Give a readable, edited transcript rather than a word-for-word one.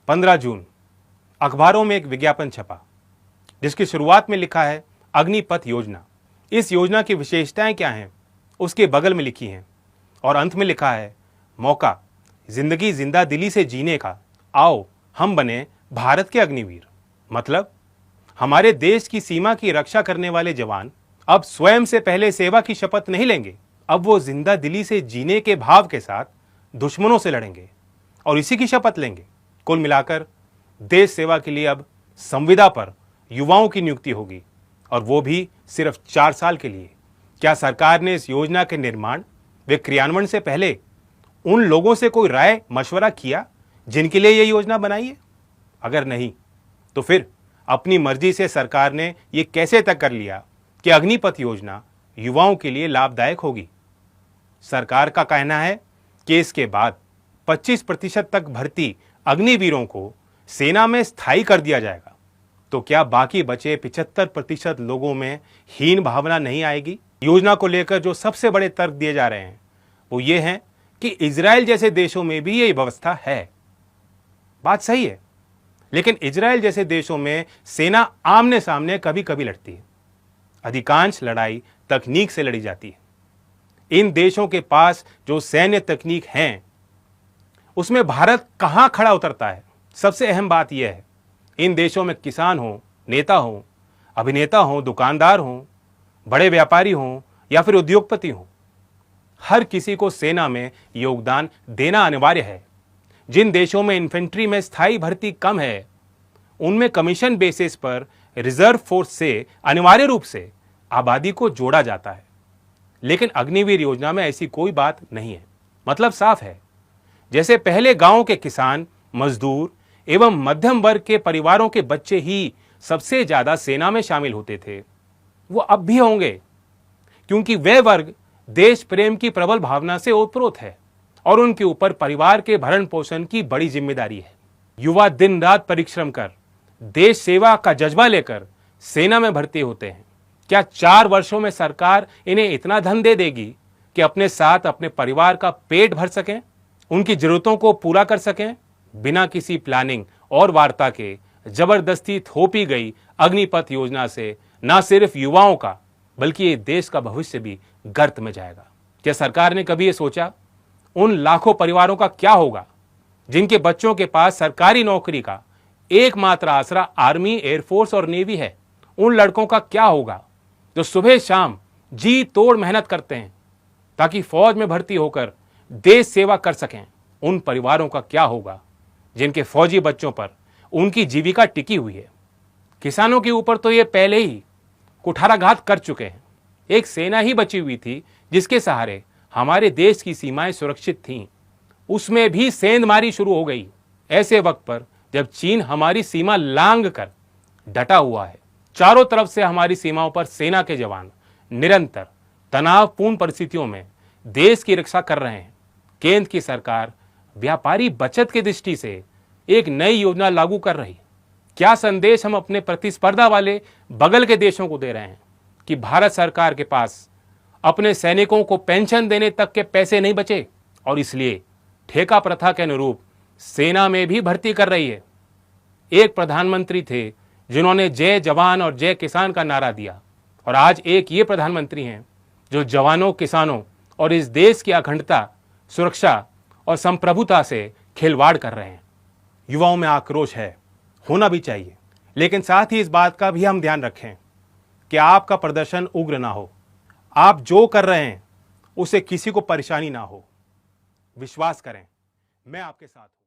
15 जून अखबारों में एक विज्ञापन छपा जिसकी शुरुआत में लिखा है अग्निपथ योजना। इस योजना की विशेषताएं क्या हैं उसके बगल में लिखी हैं और अंत में लिखा है मौका जिंदगी जिंदा दिली से जीने का, आओ हम बने भारत के अग्निवीर। मतलब हमारे देश की सीमा की रक्षा करने वाले जवान अब स्वयं से पहले सेवा की शपथ नहीं लेंगे, अब वो जिंदा दिली से जीने के भाव के साथ दुश्मनों से लड़ेंगे और इसी की शपथ लेंगे। कुल मिलाकर देश सेवा के लिए अब संविदा पर युवाओं की नियुक्ति होगी और वो भी सिर्फ 4 साल के लिए। क्या सरकार ने इस योजना के निर्माण व क्रियान्वयन से पहले उन लोगों से कोई राय मशवरा किया जिनके लिए यह योजना बनाई है? अगर नहीं तो फिर अपनी मर्जी से सरकार ने यह कैसे तय कर लिया कि अग्निपथ योजना युवाओं के लिए लाभदायक होगी? सरकार का कहना है कि इसके बाद 25% तक भर्ती अग्निवीरों को सेना में स्थायी कर दिया जाएगा। तो क्या बाकी बचे 75% लोगों में हीन भावना नहीं आएगी? योजना को लेकर जो सबसे बड़े तर्क दिए जा रहे हैं वो ये हैं कि इजराइल जैसे देशों में भी यही व्यवस्था है। बात सही है, लेकिन इजराइल जैसे देशों में सेना आमने सामने कभी कभी लड़ती है। अधिकांश लड़ाई तकनीक से लड़ी जाती है। इन देशों के पास जो सैन्य तकनीक हैं उसमें भारत कहां खड़ा उतरता है? सबसे अहम बात यह है, इन देशों में किसान हो, नेता हो, अभिनेता हो, दुकानदार हो, बड़े व्यापारी हो या फिर उद्योगपति हो, हर किसी को सेना में योगदान देना अनिवार्य है। जिन देशों में इन्फेंट्री में स्थायी भर्ती कम है उनमें कमीशन बेसिस पर रिजर्व फोर्स से अनिवार्य रूप से आबादी को जोड़ा जाता है। लेकिन अग्निवीर योजना में ऐसी कोई बात नहीं है। मतलब साफ है, जैसे पहले गांव के किसान, मजदूर एवं मध्यम वर्ग के परिवारों के बच्चे ही सबसे ज्यादा सेना में शामिल होते थे, वो अब भी होंगे, क्योंकि वे वर्ग देश प्रेम की प्रबल भावना से ओतप्रोत है और उनके ऊपर परिवार के भरण पोषण की बड़ी जिम्मेदारी है। युवा दिन रात परिश्रम कर देश सेवा का जज्बा लेकर सेना में भर्ती होते हैं। क्या 4 वर्षों में सरकार इन्हें इतना धन दे देगी कि अपने साथ अपने परिवार का पेट भर सकें, उनकी जरूरतों को पूरा कर सकें? बिना किसी प्लानिंग और वार्ता के जबरदस्ती थोपी गई अग्निपथ योजना से न सिर्फ युवाओं का बल्कि ये देश का भविष्य भी गर्त में जाएगा। क्या सरकार ने कभी ये सोचा उन लाखों परिवारों का क्या होगा जिनके बच्चों के पास सरकारी नौकरी का एकमात्र आसरा आर्मी, एयरफोर्स और नेवी है? उन लड़कों का क्या होगा जो सुबह शाम जी तोड़ मेहनत करते हैं ताकि फौज में भर्ती होकर देश सेवा कर सकें? उन परिवारों का क्या होगा जिनके फौजी बच्चों पर उनकी जीविका टिकी हुई है? किसानों के ऊपर तो ये पहले ही कुठाराघात कर चुके हैं। एक सेना ही बची हुई थी जिसके सहारे हमारे देश की सीमाएं सुरक्षित थीं, उसमें भी सेंधमारी शुरू हो गई। ऐसे वक्त पर जब चीन हमारी सीमा लांघ कर डटा हुआ है, चारों तरफ से हमारी सीमाओं पर सेना के जवान निरंतर तनावपूर्ण परिस्थितियों में देश की रक्षा कर रहे हैं। केंद्र की सरकार व्यापारी बचत की दृष्टि से एक नई योजना लागू कर रही। क्या संदेश हम अपने प्रतिस्पर्धा वाले बगल के देशों को दे रहे हैं कि भारत सरकार के पास अपने सैनिकों को पेंशन देने तक के पैसे नहीं बचे और इसलिए ठेका प्रथा के अनुरूप सेना में भी भर्ती कर रही है? एक प्रधानमंत्री थे जिन्होंने जय जवान और जय किसान का नारा दिया और आज एक ये प्रधानमंत्री हैं जो जवानों, किसानों और इस देश की अखंडता, सुरक्षा और संप्रभुता से खिलवाड़ कर रहे हैं। युवाओं में आक्रोश है, होना भी चाहिए, लेकिन साथ ही इस बात का भी हम ध्यान रखें कि आपका प्रदर्शन उग्र ना हो। आप जो कर रहे हैं उसे किसी को परेशानी ना हो। विश्वास करें, मैं आपके साथ हूं।